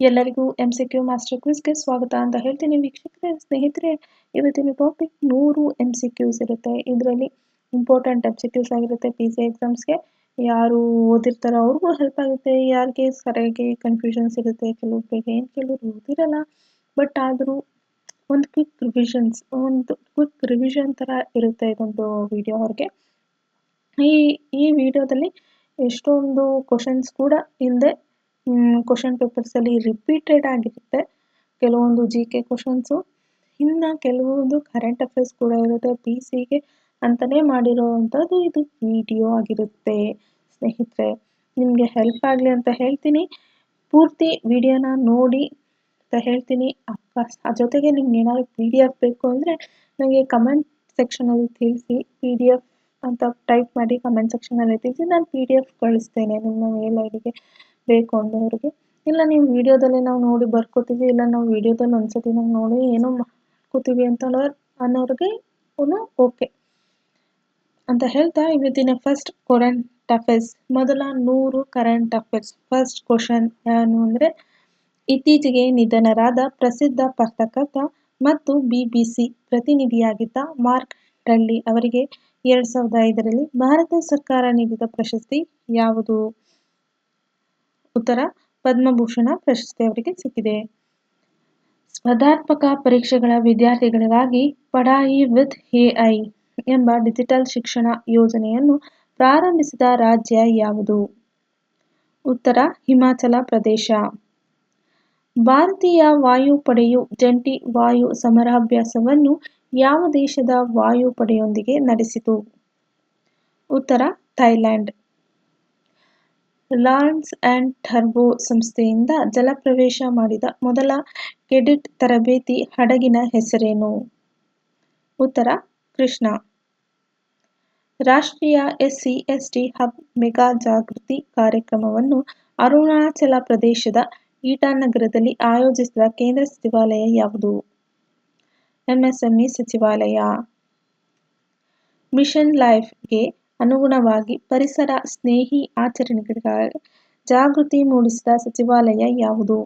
ಎಲ್ಲರಿಗೂ MCQ master ಕ್ವಿಜ್ಗೆ ಸ್ವಾಗತ ಅಂತ ಹೇಳ್ತೀನಿ ವೀಕ್ಷಕರೇ. ಸ್ನೇಹಿತರೆ, ಇವತ್ತಿನ ಟಾಪಿಕ್ 100 MCQs ಇರುತ್ತೆ. ಇದರಲ್ಲಿ ಇಂಪಾರ್ಟೆಂಟ್ MCQs ಆಗಿರುತ್ತೆ. PG ಎಕ್ಸಾಮ್ಸ್ಗೆ ಯಾರು ಓದಿರ್ತಾರೋ ಅವ್ರಿಗೂ ಹೆಲ್ಪ್ ಆಗುತ್ತೆ. ಯಾರಿಗೆ ಸರಿಯಾಗಿ ಕನ್ಫ್ಯೂಷನ್ಸ್ ಇರುತ್ತೆ, ಕೆಲವ್ರಿಗೆ ಕೆಲವ್ರು ಓದಿರಲ್ಲ, ಬಟ್ ಆದರೂ ಒಂದು ಕ್ವಿಕ್ ರಿವಿಷನ್ ಥರ ಇರುತ್ತೆ ಇದೊಂದು ವಿಡಿಯೋ ಅವ್ರಿಗೆ. ಈ ವಿಡಿಯೋದಲ್ಲಿ ಎಷ್ಟೊಂದು ಕ್ವಶನ್ಸ್ ಕೂಡ ಹಿಂದೆ ಕ್ವಶನ್ ಪೇಪರ್ಸಲ್ಲಿ ರಿಪೀಟೆಡ್ ಆಗಿರುತ್ತೆ. ಕೆಲವೊಂದು GK ಕ್ವಶನ್ಸು, ಇನ್ನು ಕೆಲವೊಂದು ಕರೆಂಟ್ ಅಫೇರ್ಸ್ ಕೂಡ ಇರುತ್ತೆ. PCಗೆ ಅಂತಲೇ ಮಾಡಿರೋವಂಥದ್ದು ಇದು ವಿಡಿಯೋ ಆಗಿರುತ್ತೆ. ಸ್ನೇಹಿತರೆ, ನಿಮಗೆ ಹೆಲ್ಪ್ ಆಗಲಿ ಅಂತ ಹೇಳ್ತೀನಿ. ಪೂರ್ತಿ ವಿಡಿಯೋನ ನೋಡಿ ಅಂತ ಹೇಳ್ತೀನಿ. ಜೊತೆಗೆ ನಿಮ್ಗೆ ಏನಾದರೂ PDF ಬೇಕು ಅಂದರೆ ನನಗೆ ಕಮೆಂಟ್ ಸೆಕ್ಷನಲ್ಲಿ ತಿಳಿಸಿ. PDF ಅಂತ ಟೈಪ್ ಮಾಡಿ ಕಮೆಂಟ್ ಸೆಕ್ಷನಲ್ಲಿ ತಿಳಿಸಿ, ನಾನು PDF ಕಳಿಸ್ತೇನೆ ನಿಮ್ಮ ಮೇಲ್ ಐಡಿಗೆ ಬೇಕು ಅಂದವ್ರಿಗೆ. ಇಲ್ಲ ನೀವು ವಿಡಿಯೋದಲ್ಲೇ ನಾವು ನೋಡಿ ಬರ್ಕೋತೀವಿ, ಇಲ್ಲ ನಾವು ವಿಡಿಯೋದಲ್ಲಿ ಒಂದ್ಸತಿ ನಾವು ನೋಡಿ ಏನೋ ಮಾಡ್ಕೋತೀವಿ ಅಂತ ಅನ್ನೋರಿಗೆ ಓಕೆ ಅಂತ ಹೇಳ್ತಾ, ಇವತ್ತಿನ ಫಸ್ಟ್ ಕರೆಂಟ್ ಅಫೇರ್ಸ್, ಮೊದಲ 100 ಕರೆಂಟ್ ಅಫೇರ್ಸ್. ಫಸ್ಟ್ ಕ್ವಶನ್ ಏನು ಅಂದರೆ, ಇತ್ತೀಚೆಗೆ ನಿಧನರಾದ ಪ್ರಸಿದ್ಧ ಪತ್ರಕರ್ತ ಮತ್ತು BBC ಪ್ರತಿನಿಧಿಯಾಗಿದ್ದ ಮಾರ್ಕ್ ಡಳ್ಳಿ ಅವರಿಗೆ 2005ರಲ್ಲಿ ಭಾರತ ಸರ್ಕಾರ ನೀಡಿದ ಪ್ರಶಸ್ತಿ ಯಾವುದು? ಉತ್ತರ, ಪದ್ಮಭೂಷಣ ಪ್ರಶಸ್ತಿ ಅವರಿಗೆ ಸಿಕ್ಕಿದೆ. ಸ್ಪರ್ಧಾತ್ಮಕ ಪರೀಕ್ಷೆಗಳ ವಿದ್ಯಾರ್ಥಿಗಳಿಗಾಗಿ ಪಢಾಯಿ ವಿತ್ AI ಎಂಬ ಡಿಜಿಟಲ್ ಶಿಕ್ಷಣ ಯೋಜನೆಯನ್ನು ಪ್ರಾರಂಭಿಸಿದ ರಾಜ್ಯ ಯಾವುದು? ಉತ್ತರ, ಹಿಮಾಚಲ ಪ್ರದೇಶ. ಭಾರತೀಯ ವಾಯುಪಡೆಯು ಜಂಟಿ ವಾಯು ಸಮರಾಭ್ಯಾಸವನ್ನು ಯಾವ ದೇಶದ ವಾಯುಪಡೆಯೊಂದಿಗೆ ನಡೆಸಿತು? ಉತ್ತರ, ಥೈಲ್ಯಾಂಡ್. ಲಾರೆನ್ಸ್ ಆ್ಯಂಡ್ ಟರ್ಬೋ ಸಂಸ್ಥೆಯಿಂದ ಜಲಪ್ರವೇಶ ಮಾಡಿದ ಮೊದಲ ಕೆಡೆಟ್ ತರಬೇತಿ ಹಡಗಿನ ಹೆಸರೇನು? ಉತ್ತರ, ಕೃಷ್ಣ. ರಾಷ್ಟ್ರೀಯ SC/ST ಹಬ್ ಮೆಗಾ ಜಾಗೃತಿ ಕಾರ್ಯಕ್ರಮವನ್ನು ಅರುಣಾಚಲ ಪ್ರದೇಶದ ಇಟಾನಗರದಲ್ಲಿ ಆಯೋಜಿಸಿದ ಕೇಂದ್ರ ಸಚಿವಾಲಯ ಯಾವುದು? MSME ಸಚಿವಾಲಯ. ಮಿಷನ್ ಲೈಫ್ಗೆ ಅನುಗುಣವಾಗಿ ಪರಿಸರ ಸ್ನೇಹಿ ಆಚರಣೆಗಳಿಗಾಗಿ ಜಾಗೃತಿ ಮೂಡಿಸಿದ ಸಚಿವಾಲಯ ಯಾವುದು?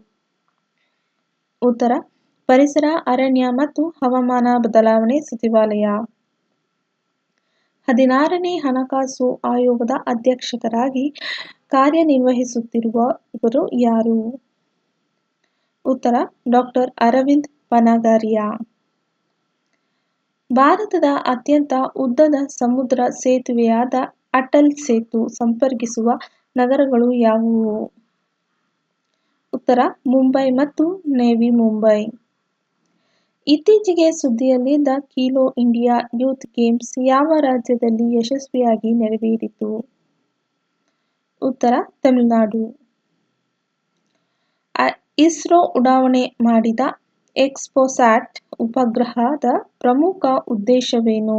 ಉತ್ತರ, ಪರಿಸರ, ಅರಣ್ಯ ಮತ್ತು ಹವಾಮಾನ ಬದಲಾವಣೆ ಸಚಿವಾಲಯ. 16ನೇ ಹಣಕಾಸು ಆಯೋಗದ ಅಧ್ಯಕ್ಷರಾಗಿ ಕಾರ್ಯನಿರ್ವಹಿಸುತ್ತಿರುವವರು ಯಾರು? ಉತ್ತರ, ಡಾಕ್ಟರ್ ಅರವಿಂದ್ ಪನಗಾರಿಯಾ. ಭಾರತದ ಅತ್ಯಂತ ಉದ್ದದ ಸಮುದ್ರ ಸೇತುವೆಯಾದ ಅಟಲ್ ಸೇತು ಸಂಪರ್ಕಿಸುವ ನಗರಗಳು ಯಾವುವು? ಉತ್ತರ, ಮುಂಬೈ ಮತ್ತು ನವಿ ಮುಂಬೈ. ಇತ್ತೀಚೆಗೆ ಸುದ್ದಿಯಲ್ಲಿದ್ದ ಖೇಲೋ ಇಂಡಿಯಾ ಯೂತ್ ಗೇಮ್ಸ್ ಯಾವ ರಾಜ್ಯದಲ್ಲಿ ಯಶಸ್ವಿಯಾಗಿ ನೆರವೇರಿತು? ಉತ್ತರ, ತಮಿಳುನಾಡು. ಇಸ್ರೋ ಉಡಾವಣೆ ಮಾಡಿದ ಎಕ್ಸ್ಪೋಸ್ಯಾಟ್ ಉಪಗ್ರಹದ ಪ್ರಮುಖ ಉದ್ದೇಶವೇನು?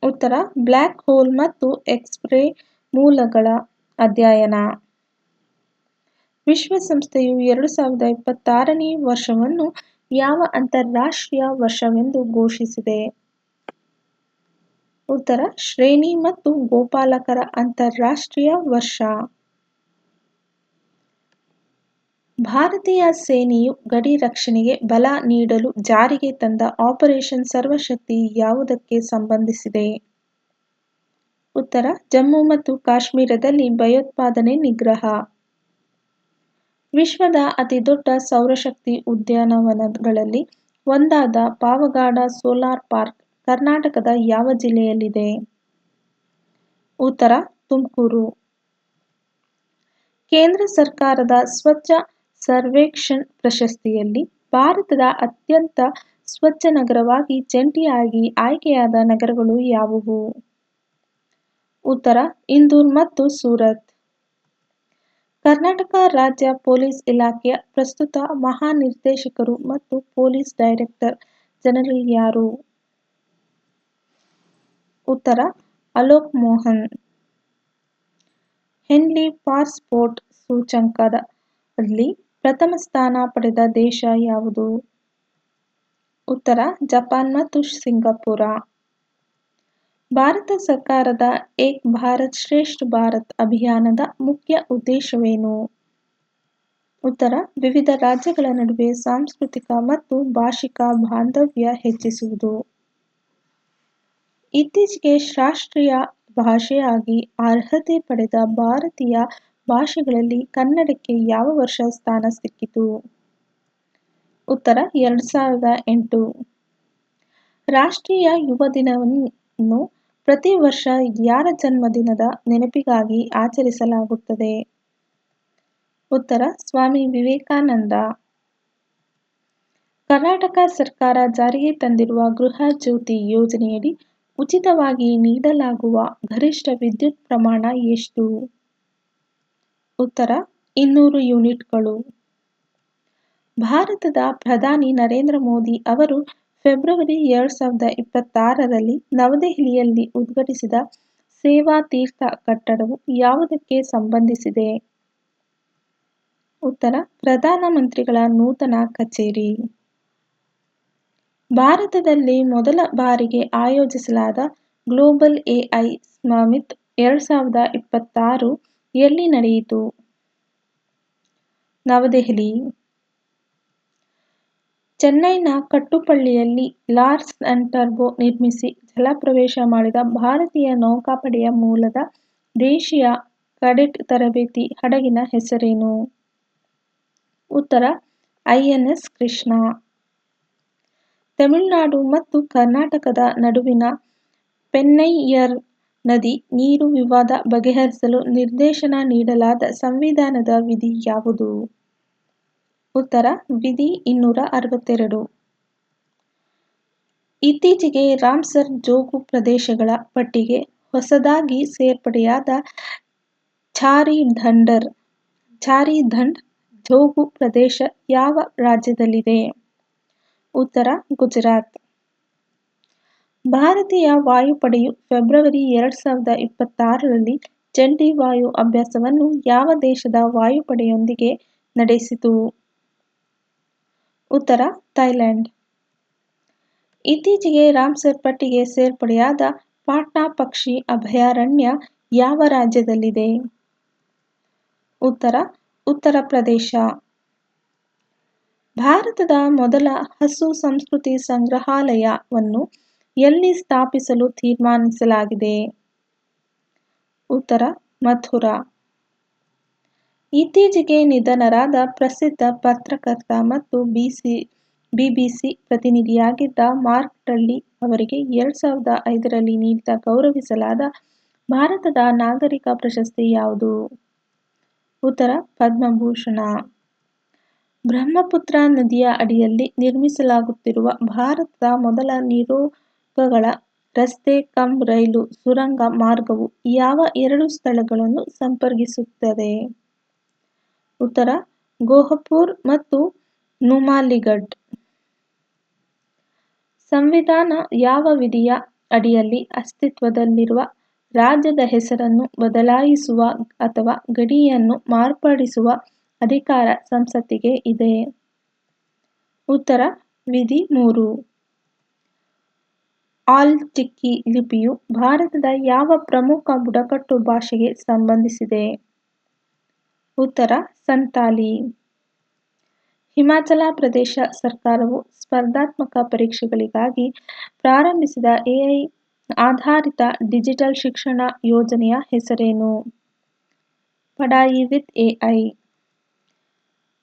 ಉತ್ತರ, ಬ್ಲ್ಯಾಕ್ ಹೋಲ್ ಮತ್ತು ಎಕ್ಸ್-ರೇ ಮೂಲಗಳ ಅಧ್ಯಯನ. ವಿಶ್ವಸಂಸ್ಥೆಯು 2026ನೇ ವರ್ಷವನ್ನು ಯಾವ ಅಂತಾರಾಷ್ಟ್ರೀಯ ವರ್ಷವೆಂದು ಘೋಷಿಸಿದೆ? ಉತ್ತರ, ಶ್ರೇಣಿ ಮತ್ತು ಗೋಪಾಲಕರ ಅಂತಾರಾಷ್ಟ್ರೀಯ ವರ್ಷ. ಭಾರತೀಯ ಸೇನೆಯು ಗಡಿ ರಕ್ಷಣೆಗೆ ಬಲ ನೀಡಲು ಜಾರಿಗೆ ತಂದ ಆಪರೇಷನ್ ಸರ್ವಶಕ್ತಿ ಯಾವುದಕ್ಕೆ ಸಂಬಂಧಿಸಿದೆ? ಉತ್ತರ, ಜಮ್ಮು ಮತ್ತು ಕಾಶ್ಮೀರದಲ್ಲಿ ಭಯೋತ್ಪಾದನೆ ನಿಗ್ರಹ. ವಿಶ್ವದ ಅತಿದೊಡ್ಡ ಸೌರಶಕ್ತಿ ಉದ್ಯಾನವನಗಳಲ್ಲಿ ಒಂದಾದ ಪಾವಗಡ ಸೋಲಾರ್ ಪಾರ್ಕ್ ಕರ್ನಾಟಕದ ಯಾವ ಜಿಲ್ಲೆಯಲ್ಲಿದೆ? ಉತ್ತರ, ತುಮಕೂರು. ಕೇಂದ್ರ ಸರ್ಕಾರದ ಸ್ವಚ್ಛ ಸರ್ವೇಕ್ಷಣ್ ಪ್ರಶಸ್ತಿಯಲ್ಲಿ ಭಾರತದ ಅತ್ಯಂತ ಸ್ವಚ್ಛ ನಗರವಾಗಿ ಜಂಟಿಯಾಗಿ ಆಯ್ಕೆಯಾದ ನಗರಗಳು ಯಾವುವು? ಉತ್ತರ, ಇಂದೂರ್ ಮತ್ತು ಸೂರತ್. ಕರ್ನಾಟಕ ರಾಜ್ಯ ಪೊಲೀಸ್ ಇಲಾಖೆಯ ಪ್ರಸ್ತುತ ಮಹಾನಿರ್ದೇಶಕರು ಮತ್ತು ಪೊಲೀಸ್ ಡೈರೆಕ್ಟರ್ ಜನರಲ್ ಯಾರು? ಉತ್ತರ, ಅಲೋಕ್ ಮೋಹನ್. ಹೆನ್ಲಿ ಪಾಸ್ಪೋರ್ಟ್ ಸೂಚ್ಯಂಕದಲ್ಲಿ ಪ್ರಥಮ ಸ್ಥಾನ ಪಡೆದ ದೇಶ ಯಾವುದು? ಉತ್ತರ, ಜಪಾನ್ ಮತ್ತು ಸಿಂಗಾಪುರ. ಭಾರತ ಸರ್ಕಾರದ ಏಕ್ ಭಾರತ್ ಶ್ರೇಷ್ಠ ಭಾರತ್ ಅಭಿಯಾನದ ಮುಖ್ಯ ಉದ್ದೇಶವೇನು? ಉತ್ತರ ವಿವಿಧ ರಾಜ್ಯಗಳ ನಡುವೆ ಸಾಂಸ್ಕೃತಿಕ ಮತ್ತು ಭಾಷಿಕ ಬಾಂಧವ್ಯ ಹೆಚ್ಚಿಸುವುದು. ಇತ್ತೀಚೆಗೆ ರಾಷ್ಟ್ರೀಯ ಭಾಷೆಯಾಗಿ ಅರ್ಹತೆ ಪಡೆದ ಭಾರತೀಯ ಭಾಷೆಗಳಲ್ಲಿ ಕನ್ನಡಕ್ಕೆ ಯಾವ ವರ್ಷ ಸ್ಥಾನ ಸಿಕ್ಕಿತು? ಉತ್ತರ 2008. ರಾಷ್ಟ್ರೀಯ ಯುವ ದಿನವನ್ನು ಪ್ರತಿ ವರ್ಷ ಯಾರ ಜನ್ಮದಿನದ ನೆನಪಿಗಾಗಿ ಆಚರಿಸಲಾಗುತ್ತದೆ? ಉತ್ತರ ಸ್ವಾಮಿ ವಿವೇಕಾನಂದ. ಕರ್ನಾಟಕ ಸರ್ಕಾರ ಜಾರಿಗೆ ತಂದಿರುವ ಗೃಹ ಜ್ಯೋತಿ ಯೋಜನೆಯಡಿ ಉಚಿತವಾಗಿ ನೀಡಲಾಗುವ ಗರಿಷ್ಠ ವಿದ್ಯುತ್ ಪ್ರಮಾಣ ಎಷ್ಟು? ಉತ್ತರ 200 ಯೂನಿಟ್ಗಳು. ಭಾರತದ ಪ್ರಧಾನಿ ನರೇಂದ್ರ ಮೋದಿ ಅವರು ಫೆಬ್ರವರಿ 2026ರಲ್ಲಿ ನವದೆಹಲಿಯಲ್ಲಿ ಉದ್ಘಾಟಿಸಿದ ಸೇವಾ ತೀರ್ಥ ಕಟ್ಟಡವು ಯಾವುದಕ್ಕೆ ಸಂಬಂಧಿಸಿದೆ? ಉತ್ತರ ಪ್ರಧಾನಮಂತ್ರಿಗಳ ನೂತನ ಕಚೇರಿ. ಭಾರತದಲ್ಲಿ ಮೊದಲ ಬಾರಿಗೆ ಆಯೋಜಿಸಲಾದ ಗ್ಲೋಬಲ್ ಎಐ ಸಮಿಟ್ 2026 ಎಲ್ಲಿ ನಡೆಯಿತು? ನವದೆಹಲಿ. ಚೆನ್ನೈನ ಕಟ್ಟುಪಳ್ಳಿಯಲ್ಲಿ ಲಾರ್ಸ್ ಅಂಡ್ ಟರ್ಬೊ ನಿರ್ಮಿಸಿ ಜಲಪ್ರವೇಶ ಮಾಡಿದ ಭಾರತೀಯ ನೌಕಾಪಡೆಯ ಮೂಲದ ದೇಶೀಯ ಕೆಡೆಟ್ ತರಬೇತಿ ಹಡಗಿನ ಹೆಸರೇನು? ಉತ್ತರ ಐಎನ್ಎಸ್ ಕೃಷ್ಣ. ತಮಿಳುನಾಡು ಮತ್ತು ಕರ್ನಾಟಕದ ನಡುವಿನ ಪೆನ್ನೈಯರ್ ನದಿ ನೀರು ವಿವಾದ ಬಗೆಹರಿಸಲು ನಿರ್ದೇಶನ ನೀಡಲಾದ ಸಂವಿಧಾನದ ವಿಧಿ ಯಾವುದು? ಉತ್ತರ ವಿಧಿ 262. ಇತ್ತೀಚೆಗೆ ರಾಮ್ಸರ್ ಜೋಗು ಪ್ರದೇಶಗಳ ಪಟ್ಟಿಗೆ ಹೊಸದಾಗಿ ಸೇರ್ಪಡೆಯಾದ ಛಾರಿದಂಡ್ ಜೋಗು ಪ್ರದೇಶ ಯಾವ ರಾಜ್ಯದಲ್ಲಿದೆ? ಉತ್ತರ ಗುಜರಾತ್. ಭಾರತೀಯ ವಾಯುಪಡೆಯು ಫೆಬ್ರವರಿ 2026ರಲ್ಲಿ ಜಂಟಿ ವಾಯು ಅಭ್ಯಾಸವನ್ನು ಯಾವ ದೇಶದ ವಾಯುಪಡೆಯೊಂದಿಗೆ ನಡೆಸಿತು? ಉತ್ತರ ಥೈಲ್ಯಾಂಡ್. ಇತ್ತೀಚೆಗೆ ರಾಮ್ಸರ್ ಪಟ್ಟಿಗೆ ಸೇರ್ಪಡೆಯಾದ ಪಾಟ್ನಾ ಪಕ್ಷಿ ಅಭಯಾರಣ್ಯ ಯಾವ ರಾಜ್ಯದಲ್ಲಿದೆ? ಉತ್ತರ ಉತ್ತರ ಪ್ರದೇಶ. ಭಾರತದ ಮೊದಲ ಹಸು ಸಂಸ್ಕೃತಿ ಸಂಗ್ರಹಾಲಯವನ್ನು ಎಲ್ಲಿ ಸ್ಥಾಪಿಸಲು ತೀರ್ಮಾನಿಸಲಾಗಿದೆ? ಉತ್ತರ ಮಥುರಾ. ಇತ್ತೀಚೆಗೆ ನಿಧನರಾದ ಪ್ರಸಿದ್ಧ ಪತ್ರಕರ್ತ ಮತ್ತು ಬಿಬಿಸಿ ಪ್ರತಿನಿಧಿಯಾಗಿದ್ದ ಮಾರ್ಕ್ ಟಲ್ಲಿ ಅವರಿಗೆ 2005ರಲ್ಲಿ ನೀಡಿದ ಗೌರವಿಸಲಾದ ಭಾರತದ ನಾಗರಿಕ ಪ್ರಶಸ್ತಿ ಯಾವುದು? ಉತ್ತರ ಪದ್ಮಭೂಷಣ. ಬ್ರಹ್ಮಪುತ್ರ ನದಿಯ ಅಡಿಯಲ್ಲಿ ನಿರ್ಮಿಸಲಾಗುತ್ತಿರುವ ಭಾರತದ ಮೊದಲ ನಿರೋಗಗಳ ರಸ್ತೆ ಕಮ್ ರೈಲು ಸುರಂಗ ಮಾರ್ಗವು ಯಾವ 2 ಸ್ಥಳಗಳನ್ನು ಸಂಪರ್ಕಿಸುತ್ತದೆ? ಉತ್ತರ ಗೋಹಪುರ್ ಮತ್ತು ನುಮಾಲಿಗಢ್. ಸಂವಿಧಾನ ಯಾವ ವಿಧಿಯ ಅಡಿಯಲ್ಲಿ ಅಸ್ತಿತ್ವದಲ್ಲಿರುವ ರಾಜ್ಯದ ಹೆಸರನ್ನು ಬದಲಾಯಿಸುವ ಅಥವಾ ಗಡಿಯನ್ನು ಮಾರ್ಪಡಿಸುವ ಅಧಿಕಾರ ಸಂಸತ್ತಿಗೆ ಇದೆ? ಉತ್ತರ ವಿಧಿ 3. ಆಲ್ಚಿಕ್ಕಿ ಲಿಪಿಯು ಭಾರತದ ಯಾವ ಪ್ರಮುಖ ಬುಡಕಟ್ಟು ಭಾಷೆಗೆ ಸಂಬಂಧಿಸಿದೆ? ಉತ್ತರ ಸಂತಾಲಿ. ಹಿಮಾಚಲ ಪ್ರದೇಶ ಸರ್ಕಾರವು ಸ್ಪರ್ಧಾತ್ಮಕ ಪರೀಕ್ಷೆಗಳಿಗಾಗಿ ಪ್ರಾರಂಭಿಸಿದ ಎಐ ಆಧಾರಿತ ಡಿಜಿಟಲ್ ಶಿಕ್ಷಣ ಯೋಜನೆಯ ಹೆಸರೇನು? ಪಢಾಯಿ ವಿತ್ ಎಐ.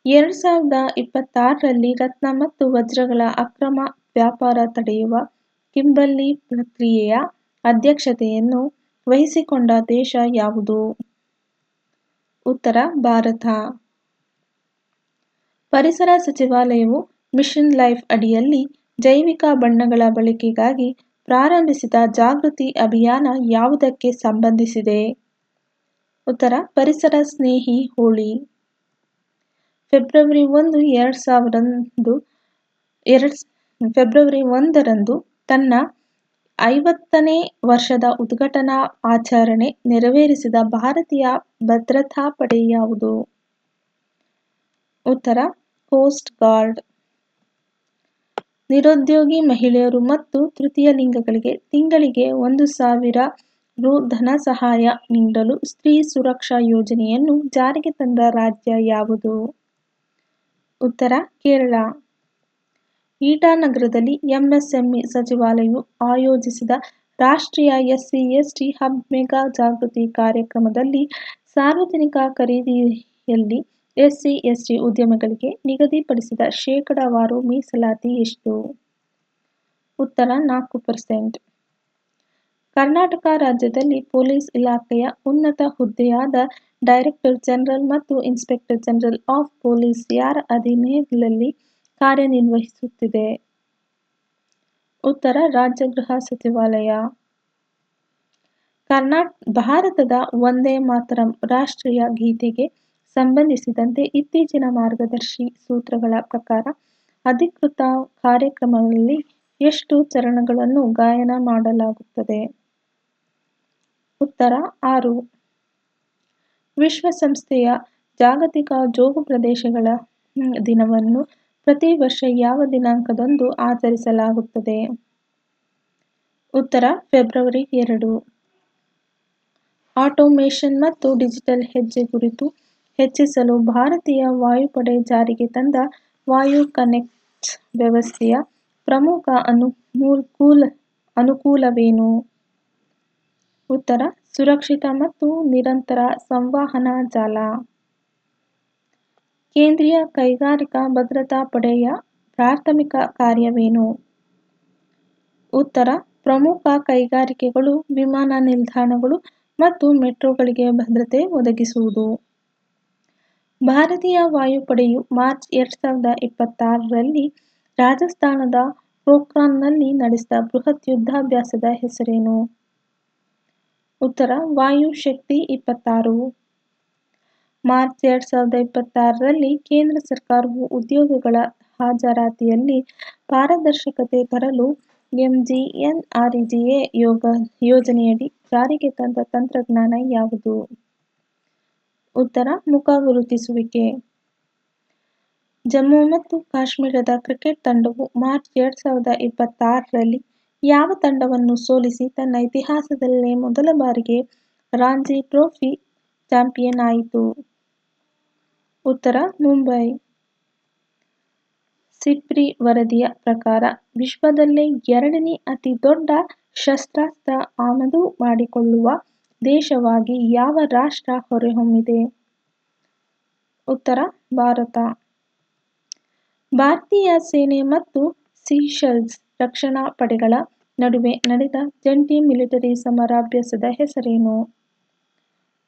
2026ರಲ್ಲಿ ರತ್ನ ಮತ್ತು ವಜ್ರಗಳ ಅಕ್ರಮ ವ್ಯಾಪಾರ ತಡೆಯುವ ಕಿಂಬರ್ಲಿ ಪ್ರಕ್ರಿಯೆಯ ಅಧ್ಯಕ್ಷತೆಯನ್ನು ವಹಿಸಿಕೊಂಡ ದೇಶ ಯಾವುದು? ಉತ್ತರ ಭಾರತ. ಪರಿಸರ ಸಚಿವಾಲಯವು ಮಿಷನ್ ಲೈಫ್ ಅಡಿಯಲ್ಲಿ ಜೈವಿಕ ಬಣ್ಣಗಳ ಬಳಕೆಗಾಗಿ ಪ್ರಾರಂಭಿಸಿದ ಜಾಗೃತಿ ಅಭಿಯಾನ ಯಾವುದಕ್ಕೆ ಸಂಬಂಧಿಸಿದೆ? ಉತ್ತರ ಪರಿಸರ ಸ್ನೇಹಿ ಹೋಳಿ. ಫೆಬ್ರವರಿ 1ರಂದು ತನ್ನ 50ನೇ ವರ್ಷದ ಉದ್ಘಾಟನಾ ಆಚರಣೆ ನೆರವೇರಿಸಿದ ಭಾರತೀಯ ಭದ್ರತಾ ಪಡೆ ಯಾವುದು? ಉತ್ತರ ಕೋಸ್ಟ್ ಗಾರ್ಡ್. ನಿರುದ್ಯೋಗಿ ಮಹಿಳೆಯರು ಮತ್ತು ತೃತೀಯ ಲಿಂಗಗಳಿಗೆ ತಿಂಗಳಿಗೆ 1,000 ರು ಧನ ಸಹಾಯ ನೀಡಲು ಸ್ತ್ರೀ ಸುರಕ್ಷಾ ಯೋಜನೆಯನ್ನು ಜಾರಿಗೆ ತಂದ ರಾಜ್ಯ ಯಾವುದು? ಉತ್ತರ ಕೇರಳ. ಇಟಾನಗರದಲ್ಲಿ ಎಂಎಸ್ಎಂಇ ಸಚಿವಾಲಯವು ಆಯೋಜಿಸಿದ ರಾಷ್ಟ್ರೀಯ ಎಸ್ಸಿ/ಎಸ್ಟಿ ಹಬ್ ಮೆಗಾ ಜಾಗೃತಿ ಕಾರ್ಯಕ್ರಮದಲ್ಲಿ ಸಾರ್ವಜನಿಕ ಖರೀದಿಯಲ್ಲಿ ಎಸ್ಸಿ/ಎಸ್ಟಿ ಉದ್ಯಮಗಳಿಗೆ ನಿಗದಿಪಡಿಸಿದ ಶೇಕಡಾವಾರು ಮೀಸಲಾತಿ ಎಷ್ಟು? ಉತ್ತರ 4%. ಕರ್ನಾಟಕ ರಾಜ್ಯದಲ್ಲಿ ಪೊಲೀಸ್ ಇಲಾಖೆಯ ಉನ್ನತ ಹುದ್ದೆಯಾದ ಡೈರೆಕ್ಟರ್ ಜನರಲ್ ಮತ್ತು ಇನ್ಸ್ಪೆಕ್ಟರ್ ಜನರಲ್ ಆಫ್ ಪೊಲೀಸ್ ಯಾರ ಅಧೀನದಲ್ಲಿ ಕಾರ್ಯನಿರ್ವಹಿಸುತ್ತಿದೆ? ಉತ್ತರ ರಾಜ್ಯ ಗೃಹ ಸಚಿವಾಲಯ. ಭಾರತದ ವಂದೇ ಮಾತರಂ ರಾಷ್ಟ್ರೀಯ ಗೀತೆಗೆ ಸಂಬಂಧಿಸಿದಂತೆ ಇತ್ತೀಚಿನ ಮಾರ್ಗದರ್ಶಿ ಸೂತ್ರಗಳ ಪ್ರಕಾರ ಅಧಿಕೃತ ಕಾರ್ಯಕ್ರಮಗಳಲ್ಲಿ ಎಷ್ಟು ಚರಣಗಳನ್ನು ಗಾಯನ ಮಾಡಲಾಗುತ್ತದೆ? ಉತ್ತರ 6. ವಿಶ್ವಸಂಸ್ಥೆಯ ಜಾಗತಿಕ ಜೋಗು ಪ್ರದೇಶಗಳ ದಿನವನ್ನು ಪ್ರತಿ ವರ್ಷ ಯಾವ ದಿನಾಂಕದಂದು ಆಚರಿಸಲಾಗುತ್ತದೆ? ಉತ್ತರ ಫೆಬ್ರವರಿ 2. ಆಟೋಮೇಷನ್ ಮತ್ತು ಡಿಜಿಟಲ್ ಹೆಜ್ಜೆ ಕುರಿತು ಹೆಚ್ಚಿಸಲು ಭಾರತೀಯ ವಾಯುಪಡೆ ಜಾರಿಗೆ ತಂದ ವಾಯು ಕನೆಕ್ಟ್ ವ್ಯವಸ್ಥೆಯ ಪ್ರಮುಖ ಅನುಕೂಲವೇನು? ಉತ್ತರ ಸುರಕ್ಷಿತ ಮತ್ತು ನಿರಂತರ ಸಂವಹನ ಜಾಲ. ಕೇಂದ್ರೀಯ ಕೈಗಾರಿಕಾ ಭದ್ರತಾ ಪಡೆಯ ಪ್ರಾಥಮಿಕ ಕಾರ್ಯವೇನು? ಉತ್ತರ ಪ್ರಮುಖ ಕೈಗಾರಿಕೆಗಳು, ವಿಮಾನ ನಿಲ್ದಾಣಗಳು ಮತ್ತು ಮೆಟ್ರೋಗಳಿಗೆ ಭದ್ರತೆ ಒದಗಿಸುವುದು. ಭಾರತೀಯ ವಾಯುಪಡೆಯು ಮಾರ್ಚ್ 2026ರಲ್ಲಿ ರಾಜಸ್ಥಾನದ ಪೋಖ್ರಾನ್ನಲ್ಲಿ ನಡೆಸಿದ ಬೃಹತ್ ಯುದ್ಧಾಭ್ಯಾಸದ ಹೆಸರೇನು? ಉತ್ತರ ವಾಯು ಶಕ್ತಿ 26. ಮಾರ್ಚ್ 2026ರಲ್ಲಿ ಕೇಂದ್ರ ಸರ್ಕಾರವು ಉದ್ಯೋಗಗಳ ಹಾಜರಾತಿಯಲ್ಲಿ ಪಾರದರ್ಶಕತೆ ತರಲು ಎಂಜಿಎನ್ಆರ್ಇಜಿಎ ಯೋಜನೆಯಡಿ ಜಾರಿಗೆ ತಂದ ತಂತ್ರಜ್ಞಾನ ಯಾವುದು? ಉತ್ತರ ಮುಖ ಗುರುತಿಸುವಿಕೆ. ಜಮ್ಮು ಮತ್ತು ಕಾಶ್ಮೀರದ ಕ್ರಿಕೆಟ್ ತಂಡವು ಮಾರ್ಚ್ 2026ರಲ್ಲಿ ಯಾವ ತಂಡವನ್ನು ಸೋಲಿಸಿ ತನ್ನ ಇತಿಹಾಸದಲ್ಲೇ ಮೊದಲ ಬಾರಿಗೆ ರಣಜಿ ಟ್ರೋಫಿ ಚಾಂಪಿಯನ್ ಆಯಿತು? ಉತ್ತರ ಮುಂಬೈ. ಸಿಪ್ರಿ ವರದಿಯ ಪ್ರಕಾರ ವಿಶ್ವದಲ್ಲೇ 2ನೇ ಅತಿ ದೊಡ್ಡ ಶಸ್ತ್ರಾಸ್ತ್ರ ಆಮದು ಮಾಡಿಕೊಳ್ಳುವ ದೇಶವಾಗಿ ಯಾವ ರಾಷ್ಟ್ರ ಹೊರಹೊಮ್ಮಿದೆ? ಉತ್ತರ ಭಾರತ. ಭಾರತೀಯ ಸೇನೆ ಮತ್ತು ಸೀಶೆಲ್ಸ್ ರಕ್ಷಣಾ ಪಡೆಗಳ ನಡುವೆ ನಡೆದ ಜಂಟಿ ಮಿಲಿಟರಿ ಸಮರಾಭ್ಯಾಸದ ಹೆಸರೇನು?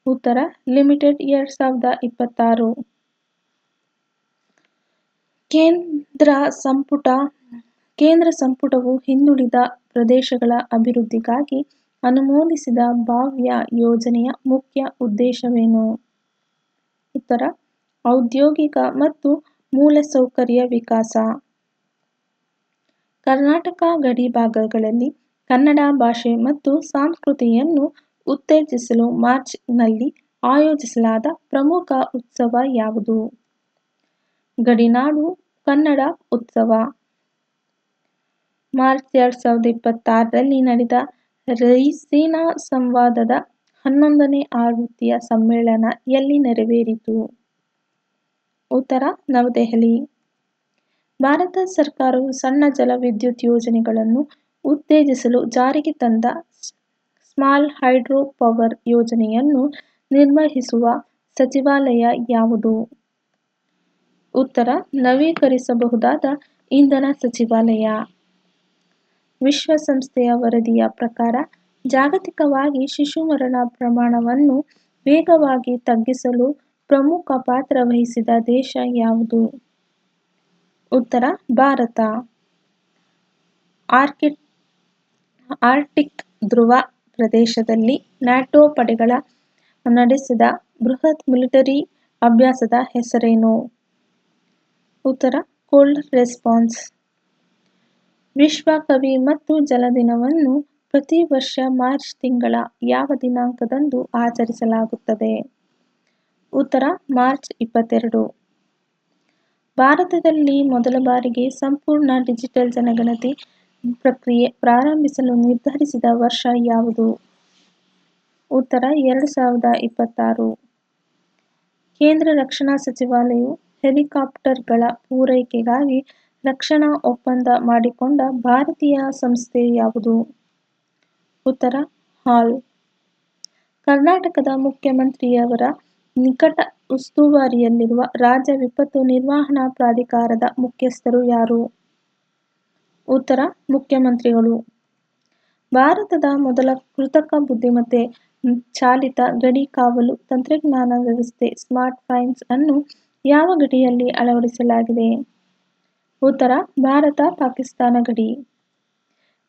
ಉತ್ತರ ಲಿಮಿಟೆಡ್ 2026. ಕೇಂದ್ರ ಸಂಪುಟವು ಹಿಂದುಳಿದ ಪ್ರದೇಶಗಳ ಅಭಿವೃದ್ಧಿಗಾಗಿ ಅನುಮೋದಿಸಿದ ಭವ್ಯ ಯೋಜನೆಯ ಮುಖ್ಯ ಉದ್ದೇಶವೇನು? ಉತ್ತರ ಔದ್ಯೋಗಿಕ ಮತ್ತು ಮೂಲಸೌಕರ್ಯ ವಿಕಾಸ. ಕರ್ನಾಟಕ ಗಡಿ ಭಾಗಗಳಲ್ಲಿ ಕನ್ನಡ ಭಾಷೆ ಮತ್ತು ಸಂಸ್ಕೃತಿಯನ್ನು ಉತ್ತೇಜಿಸಲು ಮಾರ್ಚ್ನಲ್ಲಿ ಆಯೋಜಿಸಲಾದ ಪ್ರಮುಖ ಉತ್ಸವ ಯಾವುದು? ಗಡಿನಾಡು ಕನ್ನಡ ಉತ್ಸವ. ಮಾರ್ಚ್ 2026ರಲ್ಲಿ ನಡೆದ ರೈಸೀನಾ ಸಂವಾದದ 11ನೇ ಆವೃತ್ತಿಯ ಸಮ್ಮೇಳನ ಎಲ್ಲಿ ನೆರವೇರಿತು? ಉತ್ತರ ನವದೆಹಲಿ. ಭಾರತ ಸರ್ಕಾರವು ಸಣ್ಣ ಜಲ ವಿದ್ಯುತ್ ಯೋಜನೆಗಳನ್ನು ಉತ್ತೇಜಿಸಲು ಜಾರಿಗೆ ತಂದ ಸ್ಮಾಲ್ ಹೈಡ್ರೋ ಪವರ್ ಯೋಜನೆಯನ್ನು ನಿರ್ವಹಿಸುವ ಸಚಿವಾಲಯ ಯಾವುದು? ಉತ್ತರ ನವೀಕರಿಸಬಹುದಾದ ಇಂಧನ ಸಚಿವಾಲಯ. ವಿಶ್ವಸಂಸ್ಥೆಯ ವರದಿಯ ಪ್ರಕಾರ ಜಾಗತಿಕವಾಗಿ ಶಿಶು ಮರಣ ಪ್ರಮಾಣವನ್ನು ವೇಗವಾಗಿ ತಗ್ಗಿಸಲು ಪ್ರಮುಖ ಪಾತ್ರ ವಹಿಸಿದ ದೇಶ ಯಾವುದು? ಉತ್ತರ ಭಾರತ. ಆರ್ಕ್ಟಿಕ್ ಧ್ರುವ ಪ್ರದೇಶದಲ್ಲಿ ನ್ಯಾಟೋ ಪಡೆಗಳ ನಡೆಸಿದ ಬೃಹತ್ ಮಿಲಿಟರಿ ಅಭ್ಯಾಸದ ಹೆಸರೇನು? ಉತ್ತರ ಕೋಲ್ಡ್ ರೆಸ್ಪಾನ್ಸ್. ವಿಶ್ವ ಕವಿ ಮತ್ತು ಜಲ ದಿನವನ್ನು ಪ್ರತಿ ವರ್ಷ ಮಾರ್ಚ್ ತಿಂಗಳ ಯಾವ ದಿನಾಂಕದಂದು ಆಚರಿಸಲಾಗುತ್ತದೆ? ಉತ್ತರ ಮಾರ್ಚ್ 22. ಭಾರತದಲ್ಲಿ ಮೊದಲ ಬಾರಿಗೆ ಸಂಪೂರ್ಣ ಡಿಜಿಟಲ್ ಜನಗಣತಿ ಪ್ರಕ್ರಿಯೆ ಪ್ರಾರಂಭಿಸಲು ನಿರ್ಧರಿಸಿದ ವರ್ಷ ಯಾವುದು? ಉತ್ತರ 2026. ಕೇಂದ್ರ ರಕ್ಷಣಾ ಸಚಿವಾಲಯವು ಹೆಲಿಕಾಪ್ಟರ್ಗಳ ಪೂರೈಕೆಗಾಗಿ ರಕ್ಷಣಾ ಒಪ್ಪಂದ ಮಾಡಿಕೊಂಡ ಭಾರತೀಯ ಸಂಸ್ಥೆ ಯಾವುದು? ಉತ್ತರ ಹಾಲ್. ಕರ್ನಾಟಕದ ಮುಖ್ಯಮಂತ್ರಿಯವರ ನಿಕಟ ಉಸ್ತುವಾರಿಯಲ್ಲಿರುವ ರಾಜ್ಯ ವಿಪತ್ತು ನಿರ್ವಹಣಾ ಪ್ರಾಧಿಕಾರದ ಮುಖ್ಯಸ್ಥರು ಯಾರು? ಉತ್ತರ ಮುಖ್ಯಮಂತ್ರಿಗಳು. ಭಾರತದ ಮೊದಲ ಕೃತಕ ಬುದ್ಧಿಮತ್ತೆ ಚಾಲಿತ ಗಡಿ ಕಾವಲು ತಂತ್ರಜ್ಞಾನ ವ್ಯವಸ್ಥೆ ಸ್ಮಾರ್ಟ್ ಫೆನ್ಸ್ ಅನ್ನು ಯಾವ ಗಡಿಯಲ್ಲಿ ಅಳವಡಿಸಲಾಗಿದೆ? ಉತ್ತರ ಭಾರತ-ಪಾಕಿಸ್ತಾನ ಗಡಿ.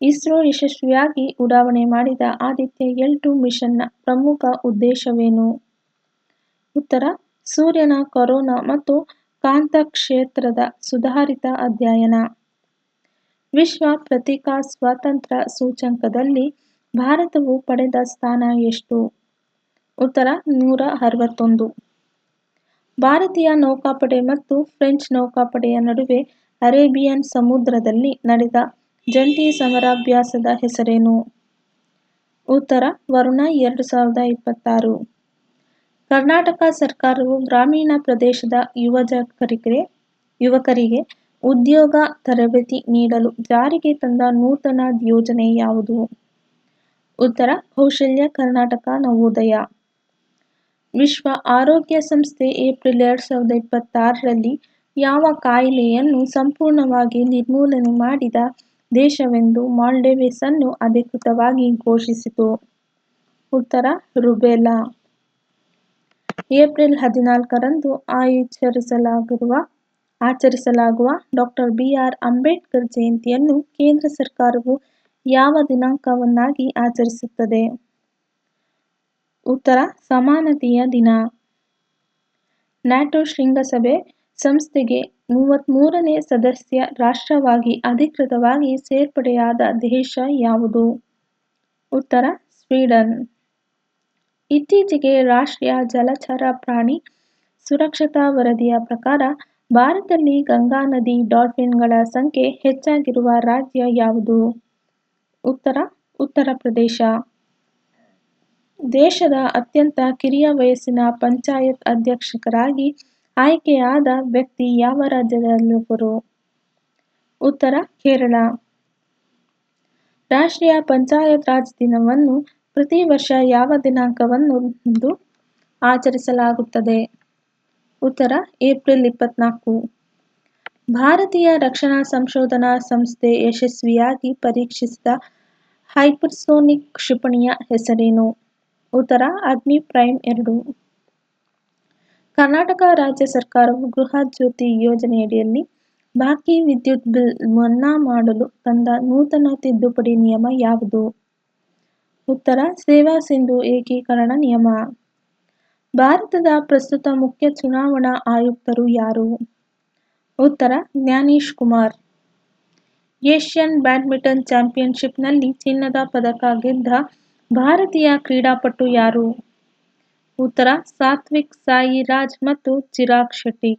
ಇಸ್ರೋ ಯಶಸ್ವಿಯಾಗಿ ಉಡಾವಣೆ ಮಾಡಿದ ಆದಿತ್ಯ-L2 ಮಿಷನ್ನ ಪ್ರಮುಖ ಉದ್ದೇಶವೇನು? ಉತ್ತರ ಸೂರ್ಯನ ಕೊರೋನಾ ಮತ್ತು ಕಾಂತಕ್ಷೇತ್ರದ ಸುಧಾರಿತ ಅಧ್ಯಯನ. ವಿಶ್ವ ಪತ್ರಿಕಾ ಸ್ವಾತಂತ್ರ್ಯ ಸೂಚ್ಯಂಕದಲ್ಲಿ ಭಾರತವು ಪಡೆದ ಸ್ಥಾನ ಎಷ್ಟು? ಉತ್ತರ 161. ಭಾರತೀಯ ನೌಕಾಪಡೆ ಮತ್ತು ಫ್ರೆಂಚ್ ನೌಕಾಪಡೆಯ ನಡುವೆ ಅರೇಬಿಯನ್ ಸಮುದ್ರದಲ್ಲಿ ನಡೆದ ಜಂಟಿ ಸಮರಾಭ್ಯಾಸದ ಹೆಸರೇನು? ಉತ್ತರ ವರುಣ 2026. ಕರ್ನಾಟಕ ಸರ್ಕಾರವು ಗ್ರಾಮೀಣ ಪ್ರದೇಶದ ಯುವಕರಿಗೆ ಉದ್ಯೋಗ ತರಬೇತಿ ನೀಡಲು ಜಾರಿಗೆ ತಂದ ನೂತನ ಯೋಜನೆ ಯಾವುದು? ಉತ್ತರ ಕೌಶಲ್ಯ ಕರ್ನಾಟಕ ನವೋದಯ. ವಿಶ್ವ ಆರೋಗ್ಯ ಸಂಸ್ಥೆ ಏಪ್ರಿಲ್ 2026ರಲ್ಲಿ ಯಾವ ಕಾಯಿಲೆಯನ್ನು ಸಂಪೂರ್ಣವಾಗಿ ನಿರ್ಮೂಲನೆ ಮಾಡಿದ ದೇಶವೆಂದು ಮಾಲ್ಡೀವ್ಸ್ ಅನ್ನು ಅಧಿಕೃತವಾಗಿ ಘೋಷಿಸಿತು? ಉತ್ತರ ರುಬೆಲ್ಲಾ. ಏಪ್ರಿಲ್ 14ರಂದು ಆಚರಿಸಲಾಗುವ ಡಾ. ಬಿ. ಆರ್. ಅಂಬೇಡ್ಕರ್ ಜಯಂತಿಯನ್ನು ಕೇಂದ್ರ ಸರ್ಕಾರವು ಯಾವ ದಿನಾಂಕವನ್ನಾಗಿ ಆಚರಿಸುತ್ತದೆ? ಉತ್ತರ ಸಮಾನತೆಯ ದಿನ. ನ್ಯಾಟೋ ಶೃಂಗಸಭೆ ಸಂಸ್ಥೆಗೆ 33ನೇ ಸದಸ್ಯ ರಾಷ್ಟ್ರವಾಗಿ ಅಧಿಕೃತವಾಗಿ ಸೇರ್ಪಡೆಯಾದ ದೇಶ ಯಾವುದು? ಉತ್ತರ ಸ್ವೀಡನ್. ಇತ್ತೀಚೆಗೆ ರಾಷ್ಟ್ರೀಯ ಜಲಚರ ಪ್ರಾಣಿ ಸುರಕ್ಷತಾ ವರದಿಯ ಪ್ರಕಾರ ಭಾರತದಲ್ಲಿ ಗಂಗಾ ನದಿ ಡಾಲ್ಫಿನ್ಗಳ ಸಂಖ್ಯೆ ಹೆಚ್ಚಾಗಿರುವ ರಾಜ್ಯ ಯಾವುದು? ಉತ್ತರ ಉತ್ತರ ಪ್ರದೇಶ. ದೇಶದ ಅತ್ಯಂತ ಕಿರಿಯ ವಯಸ್ಸಿನ ಪಂಚಾಯತ್ ಅಧ್ಯಕ್ಷರಾಗಿ ಆಯ್ಕೆಯಾದ ವ್ಯಕ್ತಿ ಯಾವ ರಾಜ್ಯದವರು? ಉತ್ತರ ಕೇರಳ. ರಾಷ್ಟ್ರೀಯ ಪಂಚಾಯತ್ ರಾಜ್ ದಿನವನ್ನು ಪ್ರತಿ ವರ್ಷ ಯಾವ ದಿನಾಂಕದಂದು ಆಚರಿಸಲಾಗುತ್ತದೆ? ಉತ್ತರ ಏಪ್ರಿಲ್ 24. ಭಾರತೀಯ ರಕ್ಷಣಾ ಸಂಶೋಧನಾ ಸಂಸ್ಥೆ ಯಶಸ್ವಿಯಾಗಿ ಪರೀಕ್ಷಿಸಿದ ಹೈಪರ್ಸೋನಿಕ್ ಕ್ಷಿಪಣಿಯ ಹೆಸರೇನು? ಉತ್ತರ ಅಗ್ನಿ ಪ್ರೈಮ್ 2. ಕರ್ನಾಟಕ ರಾಜ್ಯ ಸರ್ಕಾರವು ಗೃಹ ಜ್ಯೋತಿ ಯೋಜನೆಯಡಿಯಲ್ಲಿ ಬಾಕಿ ವಿದ್ಯುತ್ ಬಿಲ್ ಮನ್ನಾ ಮಾಡಲು ತಂದ ನೂತನ ತಿದ್ದುಪಡಿ ನಿಯಮ ಯಾವುದು? ಉತ್ತರ ಸೇವಾ ಸಿಂಧು ಏಕೀಕರಣ ನಿಯಮ. ಭಾರತದ ಪ್ರಸ್ತುತ ಮುಖ್ಯ ಚುನಾವಣಾ ಆಯುಕ್ತರು ಯಾರು? ಉತ್ತರ ಜ್ಞಾನೇಶ್ ಕುಮಾರ್. ಏಷ್ಯನ್ ಬ್ಯಾಡ್ಮಿಂಟನ್ ಚಾಂಪಿಯನ್ಶಿಪ್ನಲ್ಲಿ ಚಿನ್ನದ ಪದಕ ಗೆದ್ದ ಭಾರತೀಯ ಕ್ರೀಡಾಪಟು ಯಾರು? ಉತ್ತರ ಸಾತ್ವಿಕ್ ಸಾಯಿರಾಜ್ ಮತ್ತು ಚಿರಾಗ್ ಶೆಟ್ಟಿ.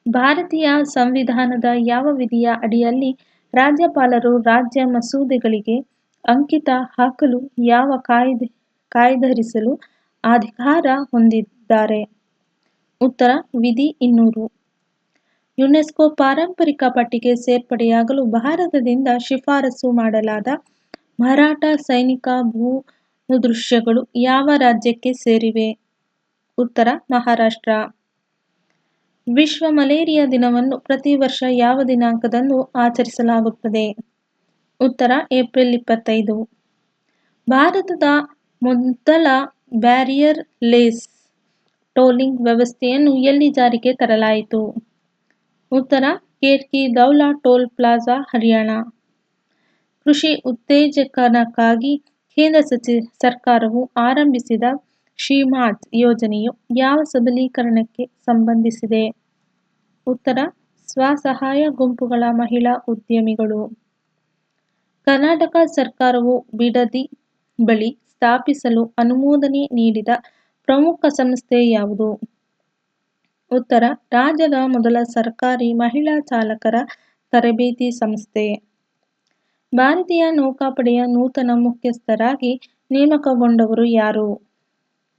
ಭಾರತೀಯ ಸಂವಿಧಾನದ ಯಾವ ವಿಧಿಯ ಅಡಿಯಲ್ಲಿ ರಾಜ್ಯಪಾಲರು ರಾಜ್ಯ ಮಸೂದೆಗಳಿಗೆ ಅಂಕಿತ ಹಾಕಲು ಯಾವ ಕಾಯ್ದಿರಿಸಲು ಅಧಿಕಾರ ಹೊಂದಿದ್ದಾರೆ? ಉತ್ತರ ವಿಧಿ 200. ಯುನೆಸ್ಕೋ ಪಾರಂಪರಿಕ ಪಟ್ಟಿಗೆ ಸೇರ್ಪಡೆಯಾಗಲು ಭಾರತದಿಂದ ಶಿಫಾರಸು ಮಾಡಲಾದ ಮರಾಠ ಸೈನಿಕ ಭೂದೃಶ್ಯಗಳು ಯಾವ ರಾಜ್ಯಕ್ಕೆ ಸೇರಿವೆ? ಉತ್ತರ ಮಹಾರಾಷ್ಟ್ರ. ವಿಶ್ವ ಮಲೇರಿಯಾ ದಿನವನ್ನು ಪ್ರತಿ ವರ್ಷ ಯಾವ ದಿನಾಂಕದಂದು ಆಚರಿಸಲಾಗುತ್ತದೆ? ಉತ್ತರ ಏಪ್ರಿಲ್ 25. ಭಾರತದ ಮೊದಲ ಬ್ಯಾರಿಯರ್ ಲೆಸ್ ಟೋಲಿಂಗ್ ವ್ಯವಸ್ಥೆಯನ್ನು ಎಲ್ಲಿ ಜಾರಿಗೆ ತರಲಾಯಿತು? ಉತ್ತರ ಕೇರ್ಕಿ ದೌಲಾ ಟೋಲ್ ಪ್ಲಾಜಾ ಹರಿಯಾಣ. ಕೃಷಿ ಉತ್ತೇಜನಕ್ಕಾಗಿ ಕೇಂದ್ರ ಸರ್ಕಾರವು ಆರಂಭಿಸಿದ ಶ್ರೀಮಾತ್ ಯೋಜನೆಯು ಯಾವ ಸಬಲೀಕರಣಕ್ಕೆ ಸಂಬಂಧಿಸಿದೆ? ಉತ್ತರ ಸ್ವಸಹಾಯ ಗುಂಪುಗಳ ಮಹಿಳಾ ಉದ್ಯಮಿಗಳು. ಕರ್ನಾಟಕ ಸರ್ಕಾರವು ಬಿಡದಿ ಬಳಿ ಸ್ಥಾಪಿಸಲು ಅನುಮೋದನೆ ನೀಡಿದ ಪ್ರಮುಖ ಸಂಸ್ಥೆ ಯಾವುದು? ಉತ್ತರ ರಾಜ್ಯದ ಮೊದಲ ಸರ್ಕಾರಿ ಮಹಿಳಾ ಚಾಲಕರ ತರಬೇತಿ ಸಂಸ್ಥೆ. ಭಾರತೀಯ ನೌಕಾಪಡೆಯ ನೂತನ ಮುಖ್ಯಸ್ಥರಾಗಿ ನೇಮಕಗೊಂಡವರು ಯಾರು?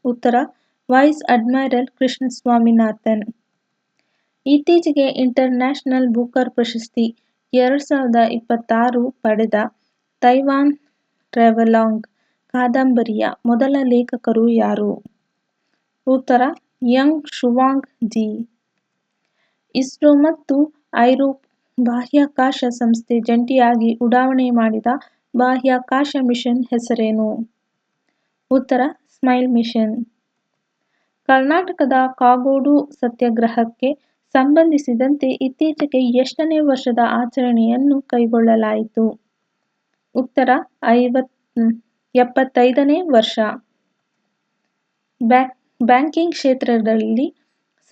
ಉತ್ತರ ವೈಸ್ ಅಡ್ಮಿರಲ್ ಕೃಷ್ಣ ಸ್ವಾಮಿನಾಥನ್. ಇತ್ತೀಚೆಗೆ ಇಂಟರ್ನ್ಯಾಷನಲ್ ಬೂಕರ್ ಪ್ರಶಸ್ತಿ 2026 ಪಡೆದ ತೈವಾನ್ ಟ್ರಾವೆಲಾಗ್ ಕಾದಂಬರಿಯ ಮೊದಲ ಲೇಖಕರು ಯಾರು? ಉತ್ತರ ಯಂಗ್ ಶುವಾಂಗ್ ಜಿ. ಇಸ್ರೋ ಮತ್ತು ಐರೋಪ್ ಬಾಹ್ಯಾಕಾಶ ಸಂಸ್ಥೆ ಜಂಟಿಯಾಗಿ ಉಡಾವಣೆ ಮಾಡಿದ ಬಾಹ್ಯಾಕಾಶ ಮಿಷನ್ ಹೆಸರೇನು? ಉತ್ತರ ಸ್ಮೈಲ್ ಮಿಷನ್. ಕರ್ನಾಟಕದ ಕಾಗೋಡು ಸತ್ಯಾಗ್ರಹಕ್ಕೆ ಸಂಬಂಧಿಸಿದಂತೆ ಇತ್ತೀಚೆಗೆ ಎಷ್ಟನೇ ವರ್ಷದ ಆಚರಣೆಯನ್ನು ಕೈಗೊಳ್ಳಲಾಯಿತು? ಉತ್ತರ 75ನೇ ವರ್ಷ. ಬ್ಯಾಂಕಿಂಗ್ ಕ್ಷೇತ್ರದಲ್ಲಿ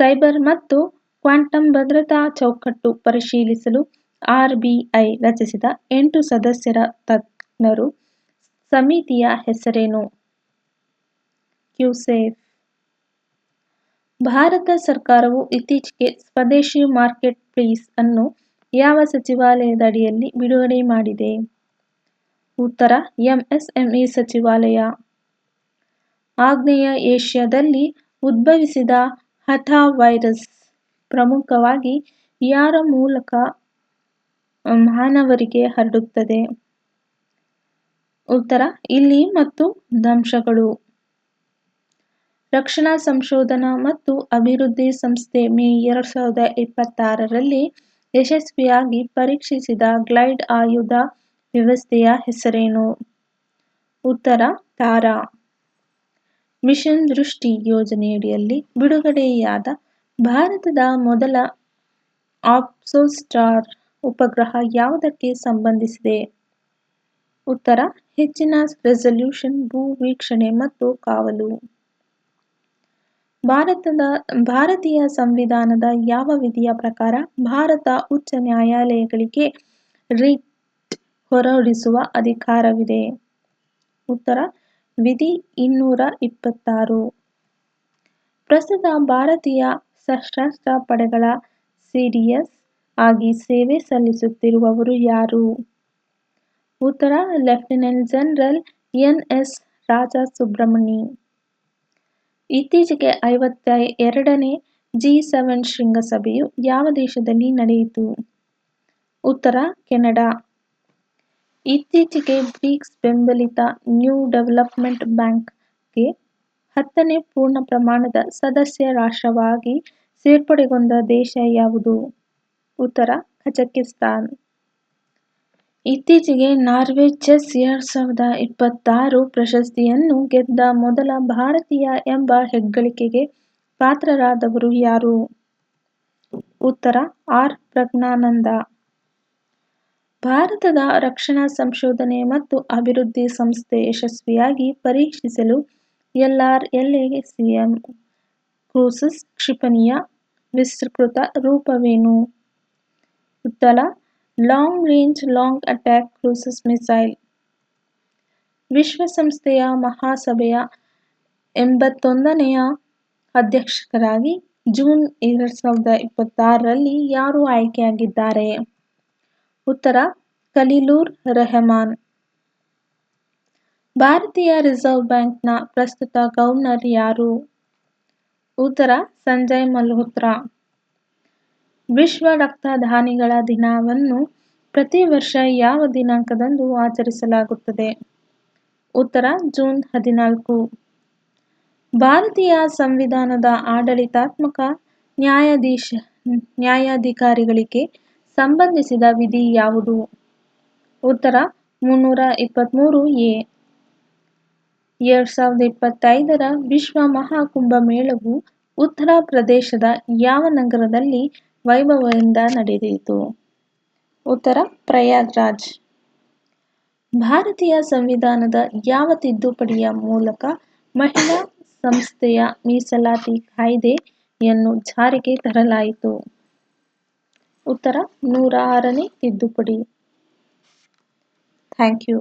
ಸೈಬರ್ ಮತ್ತು ಕ್ವಾಂಟಮ್ ಭದ್ರತಾ ಚೌಕಟ್ಟು ಪರಿಶೀಲಿಸಲು ಆರ್ಬಿಐ ರಚಿಸಿದ 8 ಸದಸ್ಯರ ತಜ್ಞರ ಸಮಿತಿಯ ಹೆಸರೇನು? ಕ್ಯೂಸೆಫ್. ಭಾರತ ಸರ್ಕಾರವು ಇತ್ತೀಚೆಗೆ ಸ್ವದೇಶಿ ಮಾರ್ಕೆಟ್ ಪ್ಲೇಸ್ ಅನ್ನು ಯಾವ ಸಚಿವಾಲಯದಡಿಯಲ್ಲಿ ಬಿಡುಗಡೆ ಮಾಡಿದೆ? ಉತ್ತರ ಎಂಎಸ್ಎಂಇ ಸಚಿವಾಲಯ. ಆಗ್ನೇಯ ಏಷ್ಯಾದಲ್ಲಿ ಉದ್ಭವಿಸಿದ ಹಠಾವೈರಸ್ ಪ್ರಮುಖವಾಗಿ ಯಾರ ಮೂಲಕ ಮಾನವರಿಗೆ ಹರಡುತ್ತದೆ? ಉತ್ತರ ಇಲಿ ಮತ್ತು ದಂಶಕಗಳು. ರಕ್ಷಣಾ ಸಂಶೋಧನಾ ಮತ್ತು ಅಭಿವೃದ್ಧಿ ಸಂಸ್ಥೆ ಮೇ 2026ರಲ್ಲಿ ಯಶಸ್ವಿಯಾಗಿ ಪರೀಕ್ಷಿಸಿದ ಗ್ಲೈಡ್ ಆಯುಧ ವ್ಯವಸ್ಥೆಯ ಹೆಸರೇನು? ಉತ್ತರ ತಾರಾ. ಮಿಷನ್ ದೃಷ್ಟಿ ಯೋಜನೆಯಡಿಯಲ್ಲಿ ಬಿಡುಗಡೆಯಾದ ಭಾರತದ ಮೊದಲ ಆರ್ಬ್ಸೋಸ್ಟಾರ್ ಉಪಗ್ರಹ ಯಾವುದಕ್ಕೆ ಸಂಬಂಧಿಸಿದೆ? ಉತ್ತರ ಹೆಚ್ಚಿನ ರೆಸಲ್ಯೂಷನ್ ಭೂ ವೀಕ್ಷಣೆ ಮತ್ತು ಕಾವಲು. ಭಾರತೀಯ ಸಂವಿಧಾನದ ಯಾವ ವಿಧಿಯ ಪ್ರಕಾರ ಭಾರತ ಉಚ್ಚ ನ್ಯಾಯಾಲಯಗಳಿಗೆ ರಿಟ್ ಹೊರಡಿಸುವ ಅಧಿಕಾರವಿದೆ? ಉತ್ತರ ವಿಧಿ 226. ಪ್ರಸ್ತುತ ಭಾರತೀಯ ಸಶಸ್ತ್ರ ಪಡೆಗಳ ಸಿಡಿಎಸ್ ಆಗಿ ಸೇವೆ ಸಲ್ಲಿಸುತ್ತಿರುವವರು ಯಾರು? ಉತ್ತರ ಲೆಫ್ಟಿನೆಂಟ್ ಜನರಲ್ ಎನ್.ಎಸ್. ರಾಜಸುಬ್ರಹ್ಮಣಿ. ಇತ್ತೀಚೆಗೆ 52ನೇ G7 ಶೃಂಗಸಭೆಯು ಯಾವ ದೇಶದಲ್ಲಿ ನಡೆಯಿತು? ಉತ್ತರ ಕೆನಡಾ. ಇತ್ತೀಚೆಗೆ ಬ್ರಿಕ್ಸ್ ಬೆಂಬಲಿತ ನ್ಯೂ ಡೆವಲಪ್ಮೆಂಟ್ ಬ್ಯಾಂಕ್ಗೆ 10ನೇ ಪೂರ್ಣ ಪ್ರಮಾಣದ ಸದಸ್ಯ ರಾಷ್ಟ್ರವಾಗಿ ಸೇರ್ಪಡೆಗೊಂಡ ದೇಶ ಯಾವುದು? ಉತ್ತರ ಕಜಕಿಸ್ತಾನ್. ಇತ್ತೀಚೆಗೆ ನಾರ್ವೆ ಚೆಸ್ 2026 ಪ್ರಶಸ್ತಿಯನ್ನು ಗೆದ್ದ ಮೊದಲ ಭಾರತೀಯ ಎಂಬ ಹೆಗ್ಗಳಿಕೆಗೆ ಪಾತ್ರರಾದವರು ಯಾರು? ಉತ್ತರ ಆರ್. ಪ್ರಜ್ಞಾನಂದ. ಭಾರತದ ರಕ್ಷಣಾ ಸಂಶೋಧನೆ ಮತ್ತು ಅಭಿವೃದ್ಧಿ ಸಂಸ್ಥೆ ಯಶಸ್ವಿಯಾಗಿ ಪರೀಕ್ಷಿಸಲು LRLACM ಕ್ರೂಸಸ್ ಕ್ಷಿಪಣಿಯ ವಿಸ್ತೃತ ರೂಪವೇನು? ಉತ್ತರ long range long attack cruises missile. ವಿಶ್ವಸಂಸ್ಥೆಯ ಮಹಾಸಭೆಯ 81ನೇ ಅಧ್ಯಕ್ಷರಾಗಿ ಜೂನ್ 2026ರಲ್ಲಿ ಯಾರು ಆಯ್ಕೆಯಾಗಿದ್ದಾರೆ? ಉತ್ತರ ಖಲೀಲುರ್ ರೆಹಮಾನ್. ಭಾರತೀಯ ರಿಸರ್ವ್ ಬ್ಯಾಂಕ್ನ ಪ್ರಸ್ತುತ ಗವರ್ನರ್ ಯಾರು? ಉತ್ತರ ಸಂಜಯ್ ಮಲ್ಹೋತ್ರಾ. ವಿಶ್ವ ರಕ್ತದಾನಿಗಳ ದಿನವನ್ನು ಪ್ರತಿ ವರ್ಷ ಯಾವ ದಿನಾಂಕದಂದು ಆಚರಿಸಲಾಗುತ್ತದೆ? ಉತ್ತರ ಜೂನ್ 14. ಭಾರತೀಯ ಸಂವಿಧಾನದ ಆಡಳಿತಾತ್ಮಕ ನ್ಯಾಯಾಧಿಕಾರಿಗಳಿಗೆ ಸಂಬಂಧಿಸಿದ ವಿಧಿ ಯಾವುದು? ಉತ್ತರ 323A. 2025ರ ವಿಶ್ವ ಮಹಾಕುಂಭಮೇಳವು ಉತ್ತರ ಪ್ರದೇಶದ ಯಾವ ನಗರದಲ್ಲಿ ವೈಭವದಿಂದ ನಡೆಯಿತು? ಉತ್ತರ ಪ್ರಯಾಗ್ರಾಜ್. ಭಾರತೀಯ ಸಂವಿಧಾನದ ಯಾವ ತಿದ್ದುಪಡಿಯ ಮೂಲಕ ಮಹಿಳಾ ಸಂಸ್ಥೆಯ ಮೀಸಲಾತಿ ಕಾಯ್ದೆಯನ್ನು ಜಾರಿಗೆ ತರಲಾಯಿತು? ಉತ್ತರ 106ನೇ ತಿದ್ದುಪಡಿ. Thank you.